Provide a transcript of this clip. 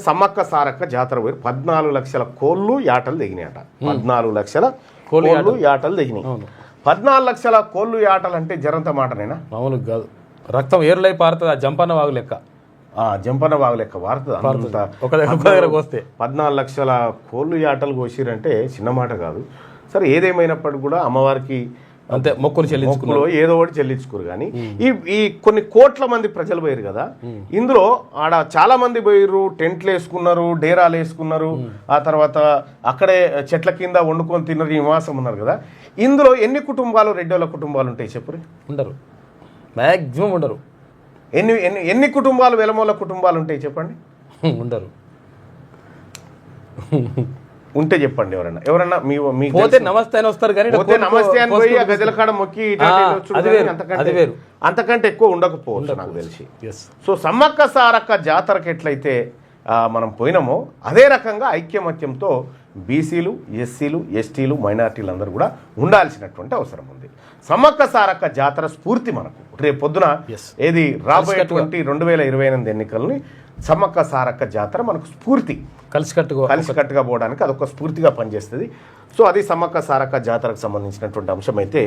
సమ్మక్క సారక్క జాతర పోయి 14 లక్షల కోళ్ళు యాటలు దిగినాయట. 14 లక్షల కోళ్ళు యాటలు దిగినాయి. 14 లక్షల కోళ్ళు యాటలు అంటే జరంత మాటనేనా? మామూలు కాదు, రక్తం ఏర్లై పారుతుంది. ఆ జంపన్న వాగు లెక్క, జంపన్న వాగు లెక్క వారుతుంది. 14 లక్షల కోళ్ళు యాటలు కోసిరంటే చిన్న మాట కాదు. సరే, ఏదేమైనప్పటికీ కూడా అమ్మవారికి అంతే మొక్కులు చెల్లించుకున్నారు, ఏదో ఒకటి చెల్లించుకోరు. కానీ ఈ కొన్ని కోట్ల మంది ప్రజలు పోయారు కదా, ఇందులో ఆడ చాలా మంది పోయారు, టెంట్లు వేసుకున్నారు, డేరాలు వేసుకున్నారు, ఆ తర్వాత అక్కడే చెట్ల కింద వండుకొని తిన్నారు, నివాసం ఉన్నారు కదా. ఇందులో ఎన్ని కుటుంబాలు, రెడ్డోళ్ళ కుటుంబాలు ఉంటాయి చెప్పు? ఉండరు, మ్యాక్సిమం ఉండరు. ఎన్ని కుటుంబాలు, వెలమోళ్ళ కుటుంబాలు ఉంటాయి చెప్పండి? ఉండరు. ఉంటే చెప్పండి. ఎవరన్నా పోతే నమస్తే అని వస్తారు, కానీ నమస్తే అని పోయి ఆ గజల కాడ మొక్కి అంతకంటే ఎక్కువ ఉండకపోవచ్చు నాకు తెలిసి. సో సమ్మక్క సారక్క జాతరకు ఎట్లయితే మనం పోయినామో అదే రకంగా ఐక్యమత్యంతో బీసీలు, ఎస్సీలు, ఎస్టీలు, మైనార్టీలు అందరూ కూడా ఉండాల్సినటువంటి అవసరం ఉంది. సమ్మక్క సారక్క జాతర స్ఫూర్తి మనకు రేపు పొద్దున ఏది రాబోయేటువంటి 2028 ఎన్నికల్ని సమ్మక్క సారక్క జాతర మనకు స్ఫూర్తి, కలిసికట్టుగా పోవడానికి అదొక స్ఫూర్తిగా పనిచేస్తుంది. సో అది సమ్మక్క సారక్క జాతరకు సంబంధించినటువంటి అంశం అయితే